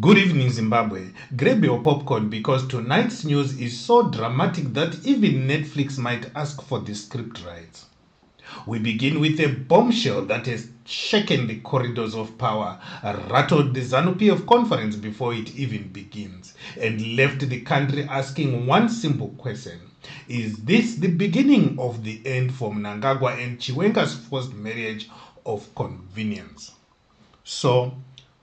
Good evening, Zimbabwe. Grab your popcorn because tonight's news is so dramatic that even Netflix might ask for the script rights. We begin with a bombshell that has shaken the corridors of power, rattled the ZANU PF conference before it even begins, and left the country asking one simple question. Is this the beginning of the end for Mnangagwa and Chiwenga's forced marriage of convenience? So,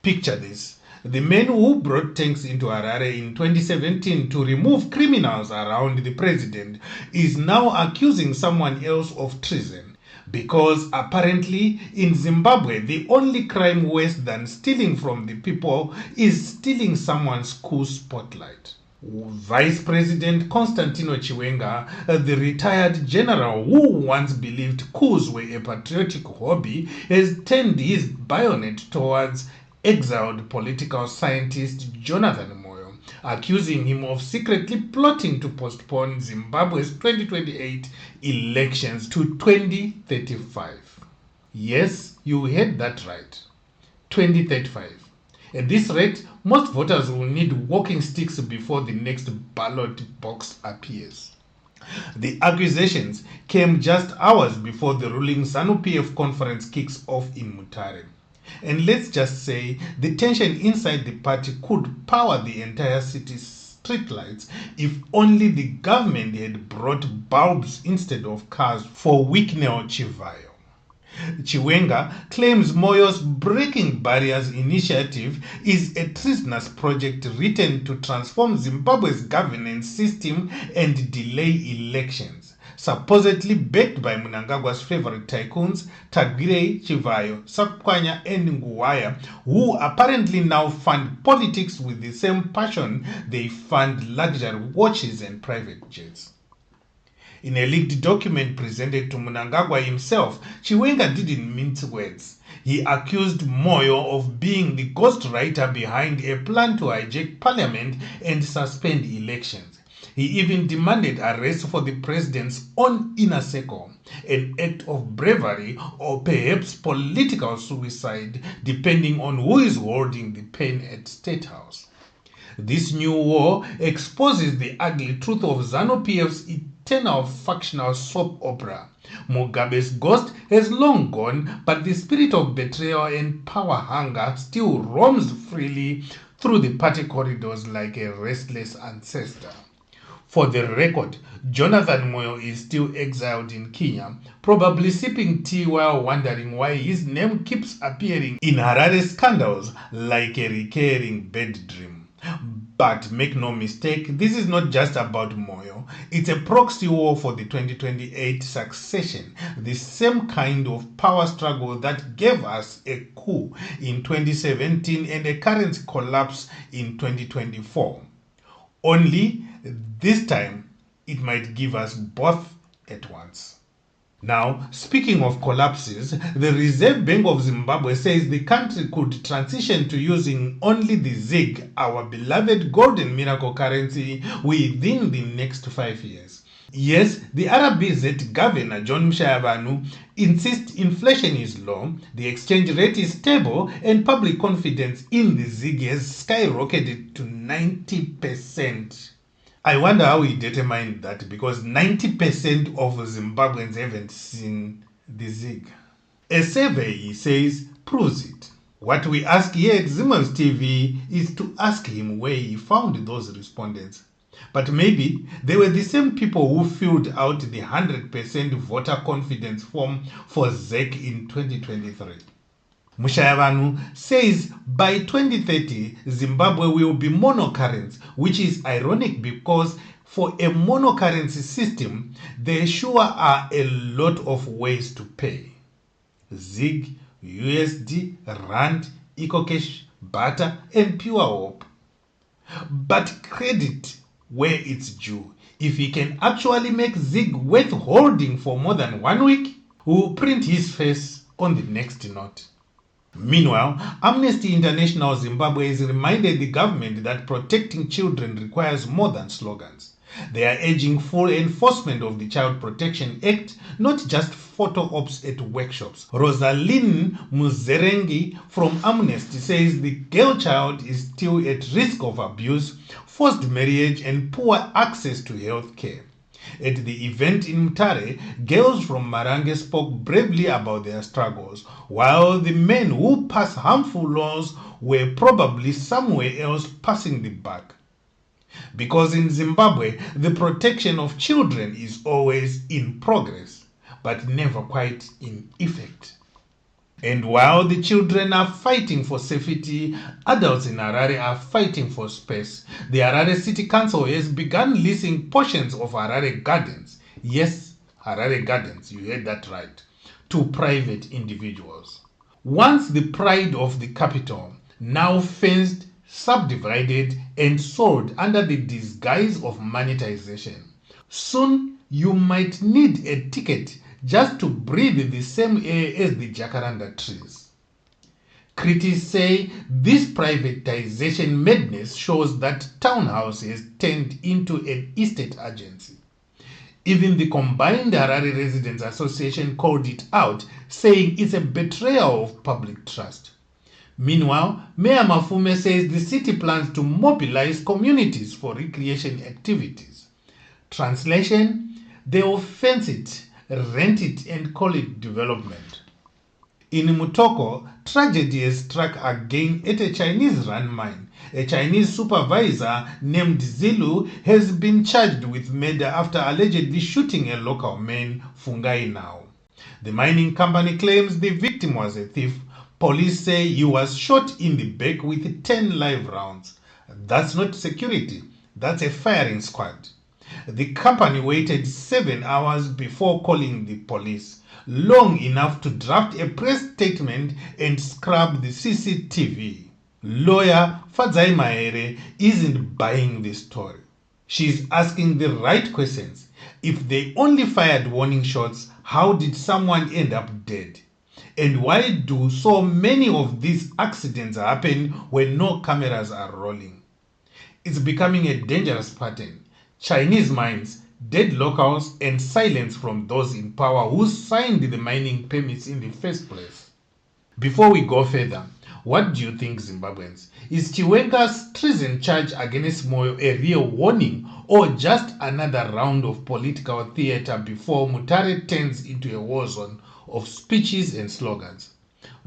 picture this. The man who brought tanks into Harare in 2017 to remove criminals around the president is now accusing someone else of treason. Because apparently in Zimbabwe, the only crime worse than stealing from the people is stealing someone's coup spotlight. Vice President Constantino Chiwenga, the retired general who once believed coups were a patriotic hobby, has turned his bayonet towards exiled political scientist Jonathan Moyo, accusing him of secretly plotting to postpone Zimbabwe's 2028 elections to 2035. Yes, you heard that right. 2035. At this rate, most voters will need walking sticks before the next ballot box appears. The accusations came just hours before the ruling ZANU PF conference kicks off in Mutare. And let's just say the tension inside the party could power the entire city's streetlights if only the government had brought bulbs instead of cars for Wicknell Chivayo. Chiwenga claims Moyo's Breaking Barriers initiative is a treasonous project written to transform Zimbabwe's governance system and delay elections, supposedly backed by Mnangagwa's favorite tycoons, Tagwirei, Chivayo, Sakwanya, and Nguwaya, who apparently now fund politics with the same passion they fund luxury watches and private jets. In a leaked document presented to Mnangagwa himself, Chiwenga didn't mince words. He accused Moyo of being the ghostwriter behind a plan to hijack parliament and suspend elections. He even demanded arrest for the president's own inner circle, an act of bravery or perhaps political suicide, depending on who is holding the pen at State House. This new war exposes the ugly truth of ZANU PF's eternal factional soap opera. Mugabe's ghost has long gone, but the spirit of betrayal and power hunger still roams freely through the party corridors like a restless ancestor. For the record, Jonathan Moyo is still exiled in Kenya, probably sipping tea while wondering why his name keeps appearing in Harare scandals like a recurring bad dream. But make no mistake, this is not just about Moyo. It's a proxy war for the 2028 succession, the same kind of power struggle that gave us a coup in 2017 and a current collapse in 2024. Only this time, it might give us both at once. Now, speaking of collapses, the Reserve Bank of Zimbabwe says the country could transition to using only the ZiG, our beloved golden miracle currency, within the next 5 years. Yes, the RBZ governor, John Mshayabanu, insists inflation is low, the exchange rate is stable, and public confidence in the ZiG has skyrocketed to 90%. I wonder how he determined that, because 90% of Zimbabweans haven't seen the ZiG. A survey, he says, proves it. What we ask here at Zimwaves TV is to ask him where he found those respondents. But maybe they were the same people who filled out the 100% voter confidence form for ZEC in 2023. Mushayabanu says by 2030, Zimbabwe will be monocurrency, which is ironic because for a monocurrency system, there sure are a lot of ways to pay. ZiG, USD, Rand, EcoCash, Barter, and Pure Hope. But credit where it's due. If he can actually make ZiG worth holding for more than 1 week, we'll print his face on the next note. Meanwhile, Amnesty International Zimbabwe has reminded the government that protecting children requires more than slogans. They are urging full enforcement of the Child Protection Act, not just photo ops at workshops. Rosalind Muzerengi from Amnesty says the girl child is still at risk of abuse, forced marriage, and poor access to health care. At the event in Mutare, girls from Marange spoke bravely about their struggles, while the men who passed harmful laws were probably somewhere else passing the buck. Because in Zimbabwe, the protection of children is always in progress, but never quite in effect. And while the children are fighting for safety, adults in Harare are fighting for space. The Harare City Council has begun leasing portions of Harare Gardens, yes, Harare Gardens, you heard that right, to private individuals. Once the pride of the capital, now fenced, subdivided, and sold under the disguise of monetization. Soon, you might need a ticket just to breathe the same air as the jacaranda trees. Critics say this privatization madness shows that townhouse has turned into an estate agency. Even the combined Harare Residents Association called it out, saying it's a betrayal of public trust. Meanwhile, Mayor Mafume says the city plans to mobilize communities for recreation activities. Translation: they will fence it, rent it, and call it development. In Mutoko, tragedy has struck again at a Chinese-run mine. A Chinese supervisor named Zilu has been charged with murder after allegedly shooting a local man, Fungai Now. The mining company claims the victim was a thief. Police say he was shot in the back with 10 live rounds. That's not security, that's a firing squad. The company waited 7 hours before calling the police, long enough to draft a press statement and scrub the CCTV. Lawyer Fadzai Mahere isn't buying the story. She's asking the right questions. If they only fired warning shots, how did someone end up dead? And why do so many of these accidents happen when no cameras are rolling? It's becoming a dangerous pattern. Chinese mines, dead locals, and silence from those in power who signed the mining permits in the first place. Before we go further, what do you think, Zimbabweans? Is Chiwenga's treason charge against Moyo a real warning or just another round of political theater before Mutare turns into a war zone of speeches and slogans?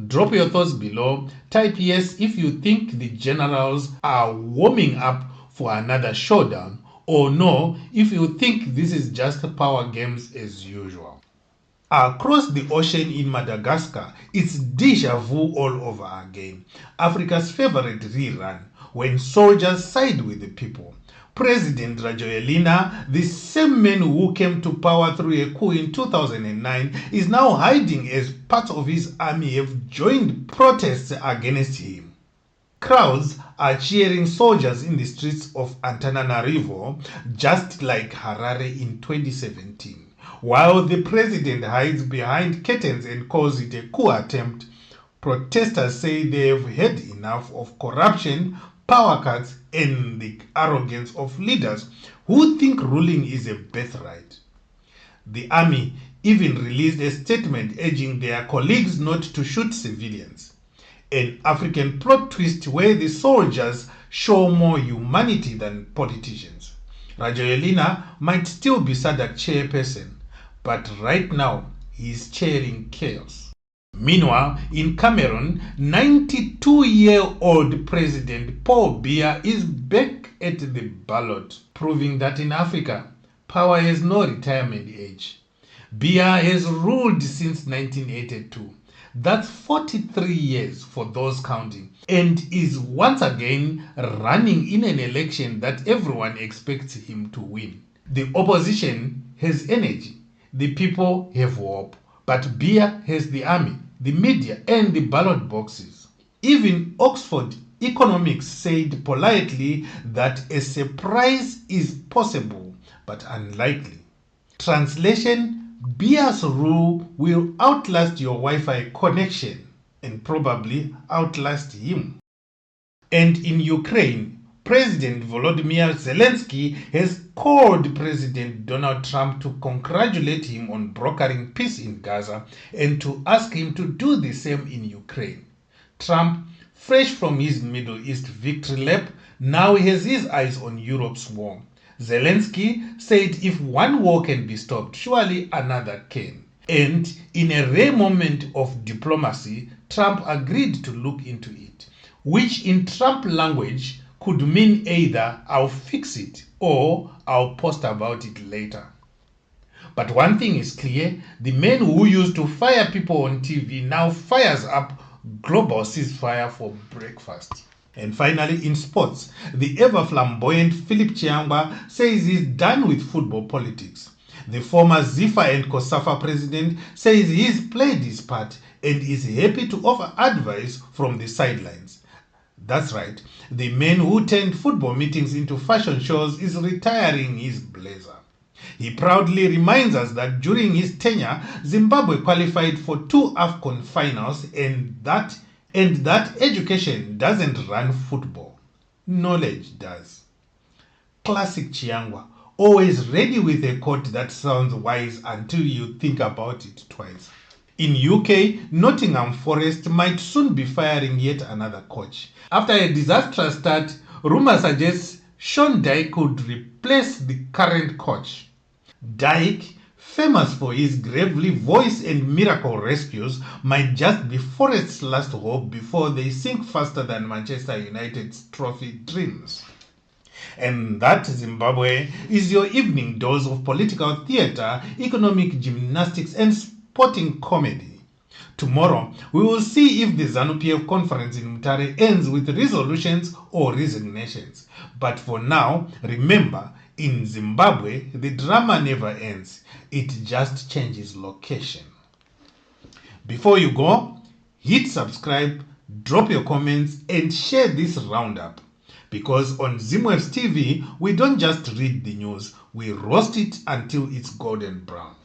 Drop your thoughts below. Type yes if you think the generals are warming up for another showdown, or no if you think this is just power games as usual. Across the ocean in Madagascar, it's déjà vu all over again. Africa's favorite rerun, when soldiers side with the people. President Rajoelina, the same man who came to power through a coup in 2009, is now hiding as part of his army have joined protests against him. Crowds are cheering soldiers in the streets of Antananarivo, just like Harare in 2017. While the president hides behind curtains and calls it a coup attempt, protesters say they have had enough of corruption, power cuts, and the arrogance of leaders who think ruling is a birthright. The army even released a statement urging their colleagues not to shoot civilians. An African plot twist where the soldiers show more humanity than politicians. Rajoelina might still be SADC chairperson, but right now he is chairing chaos. Meanwhile, in Cameroon, 92-year-old President Paul Biya is back at the ballot, proving that in Africa, power has no retirement age. Biya has ruled since 1982. That's 43 years for those counting, and is once again running in an election that everyone expects him to win. The opposition has energy, the people have hope, but Biya has the army, the media, and the ballot boxes. Even Oxford Economics said politely that a surprise is possible but unlikely. Translation: Biya's rule will outlast your Wi-Fi connection and probably outlast him. And in Ukraine, President Volodymyr Zelenskyy has called President Donald Trump to congratulate him on brokering peace in Gaza and to ask him to do the same in Ukraine. Trump, fresh from his Middle East victory lap, now has his eyes on Europe's war. Zelenskyy said if one war can be stopped, surely another can. And in a rare moment of diplomacy, Trump agreed to look into it, which in Trump language could mean either I'll fix it or I'll post about it later. But one thing is clear, the man who used to fire people on TV now fires up global ceasefire for breakfast. And finally, in sports, the ever-flamboyant Philip Chiangwa says he's done with football politics. The former ZIFA and COSAFA president says he's played his part and is happy to offer advice from the sidelines. That's right, the man who turned football meetings into fashion shows is retiring his blazer. He proudly reminds us that during his tenure, Zimbabwe qualified for 2 AFCON finals and that education doesn't run football. Knowledge does. Classic Chiangwa, always ready with a quote that sounds wise until you think about it twice. In UK, Nottingham Forest might soon be firing yet another coach. After a disastrous start, rumor suggests Sean Dyche could replace the current coach. Dyche, famous for his gravelly voice and miracle rescues, might just be Forest's last hope before they sink faster than Manchester United's trophy dreams. And that, Zimbabwe, is your evening dose of political theatre, economic gymnastics, and sporting comedy. Tomorrow, we will see if the ZANU PF conference in Mutare ends with resolutions or resignations. But for now, remember, in Zimbabwe, the drama never ends. It just changes location. Before you go, hit subscribe, drop your comments, and share this roundup. Because on Zimwaves TV, we don't just read the news, we roast it until it's golden brown.